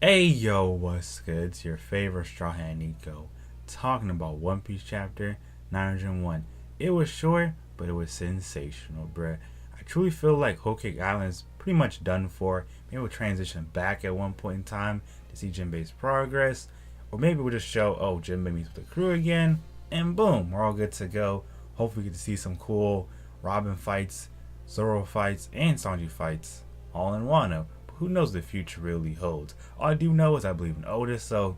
Hey yo, what's good? It's your favorite Straw Hat Nico, talking about One Piece chapter 901. It was short, but it was sensational, bruh. I truly feel like Whole Cake Island's pretty much done for. Maybe we'll transition back at one point in time to see Jinbei's progress, or maybe we'll just show, oh, Jinbei meets with the crew again, and boom, we're all good to go. Hopefully, we get to see some cool Robin fights, Zoro fights, and Sanji fights all in Wano. Who knows what the future really holds? All I do know is I believe in Otis, so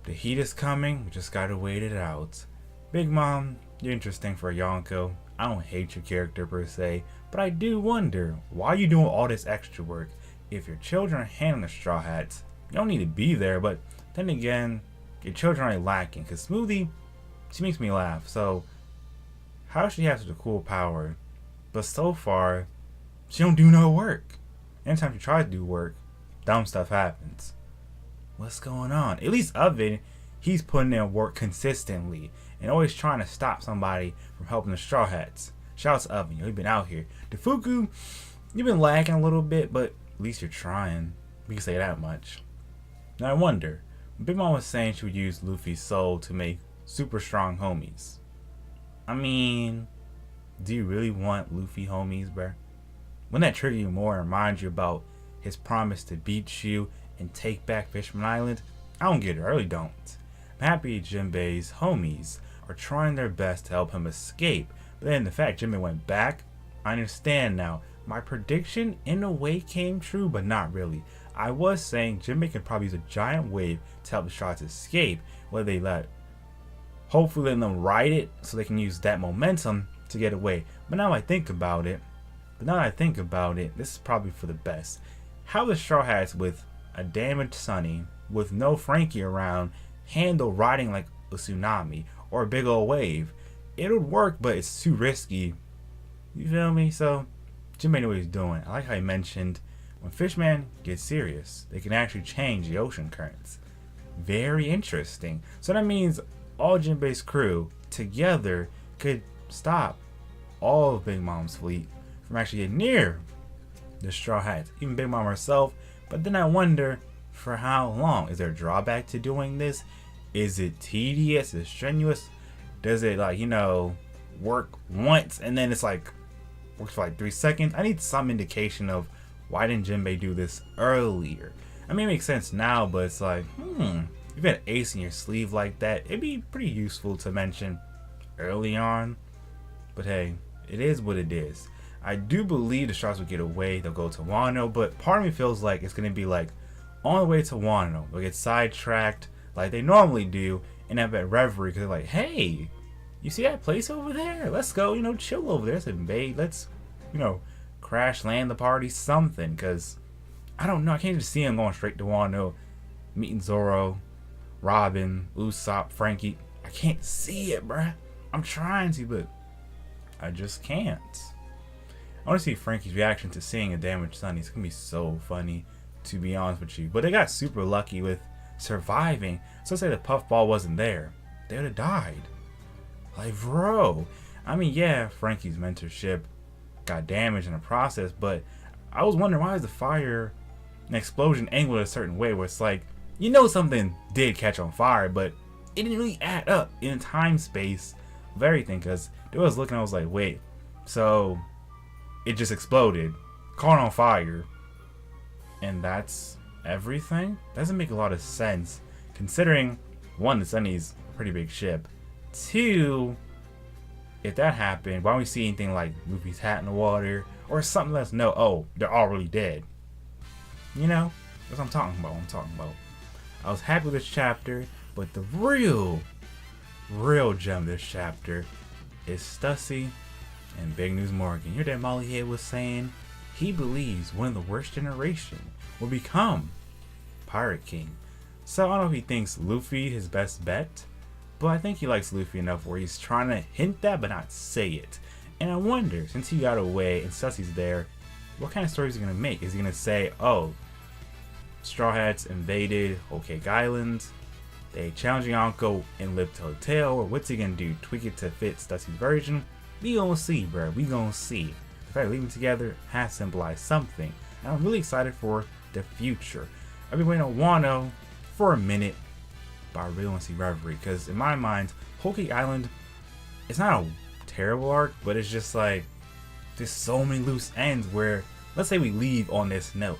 the heat is coming. We just gotta wait it out. Big Mom, you're interesting for Yonko. I don't hate your character per se, but I do wonder why you doing all this extra work. If your children are handling the Straw Hats, you don't need to be there, but then again, your children are lacking. Cause Smoothie, she makes me laugh, so how she has such a cool power, but so far, she don't do no work. Anytime she tries to do work, dumb stuff happens. What's going on? At least Oven, he's putting in work consistently and always trying to stop somebody from helping the Straw Hats. Shouts to Oven, you've been out here. Defuku, you've been lagging a little bit, but at least you're trying. We can say that much. Now I wonder, Big Mom was saying she would use Luffy's soul to make super strong homies. I mean, do you really want Luffy homies, bruh? Wouldn't that trigger you more and remind you about his promise to beat you and take back Fishman Island? I don't get it, I really don't. I'm happy Jinbei's homies are trying their best to help him escape, but then the fact Jinbei went back, I understand now. My prediction in a way came true, but not really. I was saying Jinbei could probably use a giant wave to help the Sharks escape, whether they hopefully let them ride it so they can use that momentum to get away. But now I think about it, this is probably for the best. How the Straw Hats with a damaged Sunny, with no Frankie around, handle riding like a tsunami or a big old wave? It would work, but it's too risky. You feel me? So, Jinbei knew what he's doing. I like how he mentioned when Fishman gets serious, they can actually change the ocean currents. Very interesting. So that means all Jinbei's crew together could stop all of Big Mom's fleet from actually getting near the Straw Hats, even Big Mom herself. But then I wonder, for how long? Is there a drawback to doing this? Is it tedious? Is it strenuous? Does it work once and then it's like works for like 3 seconds? I need some indication of why didn't Jinbei do this earlier? I mean, it makes sense now, but it's like, you've got an ace in your sleeve like that, it'd be pretty useful to mention early on. But hey, it is what it is. I do believe the Sharks will get away. They'll go to Wano, but part of me feels like it's going to be like on the way to Wano, they'll get sidetracked like they normally do and have that reverie because they're like, hey, you see that place over there? Let's go, chill over there. Let's invade. Let's, crash land the party, something. Because I don't know. I can't just see him going straight to Wano, meeting Zoro, Robin, Usopp, Frankie. I can't see it, bruh. I'm trying to, but I just can't. I want to see Frankie's reaction to seeing a damaged Sunny. It's going to be so funny, to be honest with you. But they got super lucky with surviving. So say the puffball wasn't there, they would have died. Like, bro. I mean, yeah, Frankie's mentorship got damaged in the process, but I was wondering why is the fire and explosion angled a certain way where it's like, something did catch on fire, but it didn't really add up in time space of everything. Because I was looking, I was like, wait, so it just exploded, caught on fire, and that's everything? Doesn't make a lot of sense, considering, one, the Sunny's a pretty big ship. Two, if that happened, why don't we see anything like Luffy's hat in the water, or something lets us know, oh, they're already dead. That's what I'm talking about. I was happy with this chapter, but the real gem of this chapter is Stussy and Big News Morgan. Your dad Mollyhead was saying he believes one of the worst generation will become Pirate King. So I don't know if he thinks Luffy his best bet, but I think he likes Luffy enough where he's trying to hint that but not say it. And I wonder, since he got away and Stussy's there, what kind of story is he going to make? Is he going to say, oh, Straw Hats invaded Whole Cake Island, they challenged Yonko and Lip Hotel, or what's he going to do? Tweak it to fit Stussy's version? We gonna see, bro. We gonna see. The fact leaving together has symbolized something, and I'm really excited for the future. I've been waiting on Wano for a minute, but I really want to see Reverie, because in my mind, Whole Cake Island, it's not a terrible arc, but it's just like, there's so many loose ends where, let's say we leave on this note.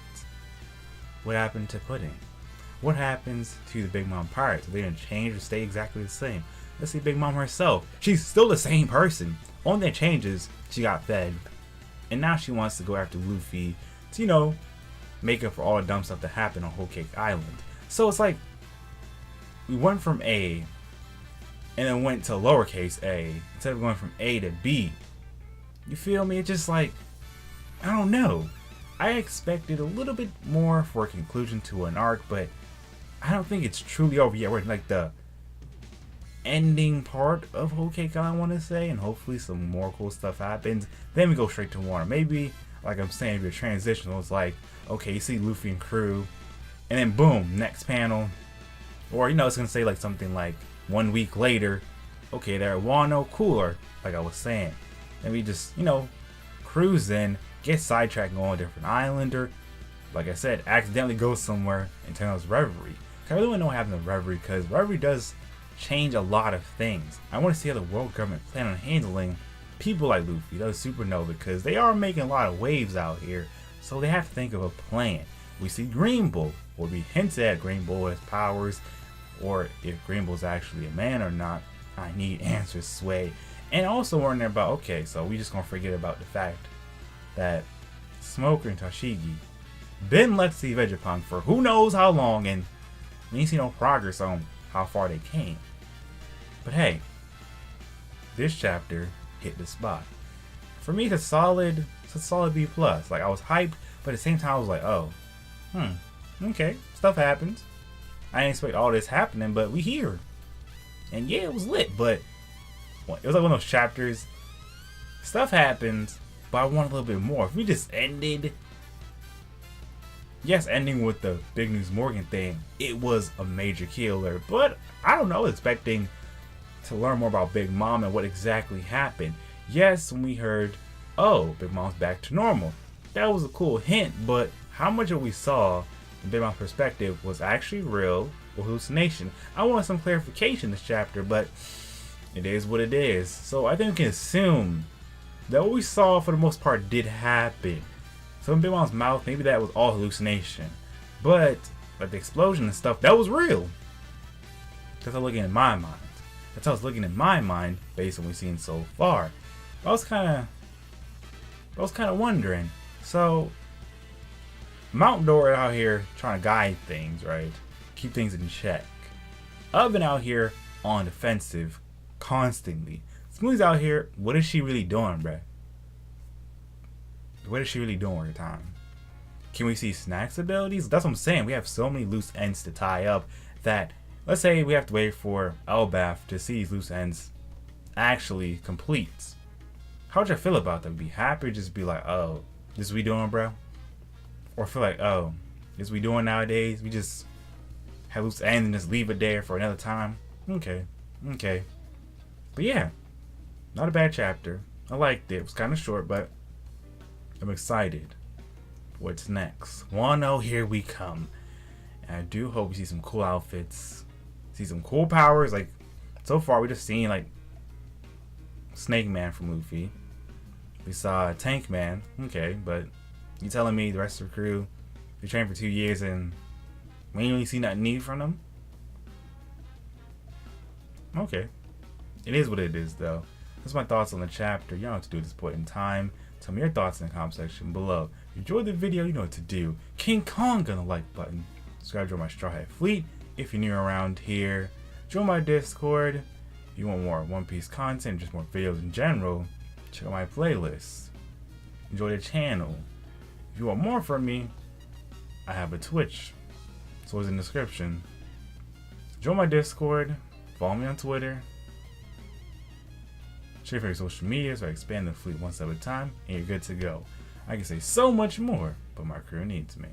What happened to Pudding? What happens to the Big Mom Pirates? Are they gonna change or stay exactly the same? Let's see Big Mom herself. She's still the same person. Only that changes, she got fed. And now she wants to go after Luffy to, you know, make up for all the dumb stuff that happened on Whole Cake Island. So it's like, we went from A, and then went to lowercase a, instead of going from A to B. You feel me? It's just like, I don't know. I expected a little bit more for a conclusion to an arc, but I don't think it's truly over yet. We're in like the ending part of Whole Cake Island, I want to say, and hopefully some more cool stuff happens. Then we go straight to Wano. Maybe, like I'm saying, maybe a transitional. It's like, okay, you see Luffy and crew, and then boom, next panel. Or, you know, it's going to say like something like 1 week later, okay, they're at Wano, cooler, like I was saying. And we just, you know, cruise in, get sidetracked and go on a different island, or, like I said, accidentally go somewhere and turn out Reverie. I really want to know what happened to Reverie, because Reverie does change a lot of things. I want to see how the world government plan on handling people like Luffy, those supernova, because they are making a lot of waves out here, so they have to think of a plan. We see Green Bull, or we hinted at Green Bull has powers, or if Green Bull's actually a man or not. I need answers, Sway. And also wondering about, okay, so we just gonna forget about the fact that Smoker and Tashigi been left to see Vegapunk for who knows how long, and we ain't see no progress on how far they came. But hey, this chapter hit the spot. For me, it's a solid B+. Like, I was hyped, but at the same time I was like, oh, okay, stuff happens. I didn't expect all this happening, but we here. And yeah, it was lit, but it was like one of those chapters. Stuff happens, but I want a little bit more. If we just ended, yes, ending with the Big News Morgan thing, it was a major killer. But I don't know, expecting to learn more about Big Mom and what exactly happened. Yes, when we heard, oh, Big Mom's back to normal, that was a cool hint, but how much of we saw from Big Mom's perspective was actually real or hallucination? I want some clarification in this chapter, but it is what it is. So I think we can assume that what we saw for the most part did happen. So in Big Mom's mouth, maybe that was all hallucination. But like the explosion and stuff, that was real. That's how I'm looking in my mind. That's how I was looking in my mind based on what we've seen so far. I was kind of wondering. So Mount Dora out here trying to guide things, right? Keep things in check. I've been out here on defensive constantly. Smoothie's out here. What is she really doing, bruh? What is she really doing with her time? Can we see Snack's abilities? That's what I'm saying. We have so many loose ends to tie up that, let's say we have to wait for Elbaf to see these loose ends actually complete. How would you feel about that? Be happy or just be like, oh, this is what we doing, bro? Or feel like, oh, this is what we doing nowadays? We just have loose ends and just leave it there for another time? Okay. But yeah, not a bad chapter. I liked it. It was kind of short, but I'm excited. What's next? Wano, here we come. And I do hope we see some cool outfits, see some cool powers. Like, so far we just seen like Snake Man from Luffy. We saw Tank Man. Okay, but you telling me the rest of the crew, they trained for 2 years and we ain't really see nothing new from them? Okay. It is what it is, though. That's my thoughts on the chapter. You know what to do at this point in time. Tell me your thoughts in the comment section below. If you enjoyed the video, you know what to do. King Kong on the like button. Subscribe to my Straw Hat Fleet if you're new around here. Join my Discord. If you want more One Piece content, just more videos in general, check out my playlist. Enjoy the channel. If you want more from me, I have a Twitch. So it's in the description. Join my Discord. Follow me on Twitter. Share your social media so I expand the fleet one step at a time, and you're good to go. I can say so much more, but my crew needs me.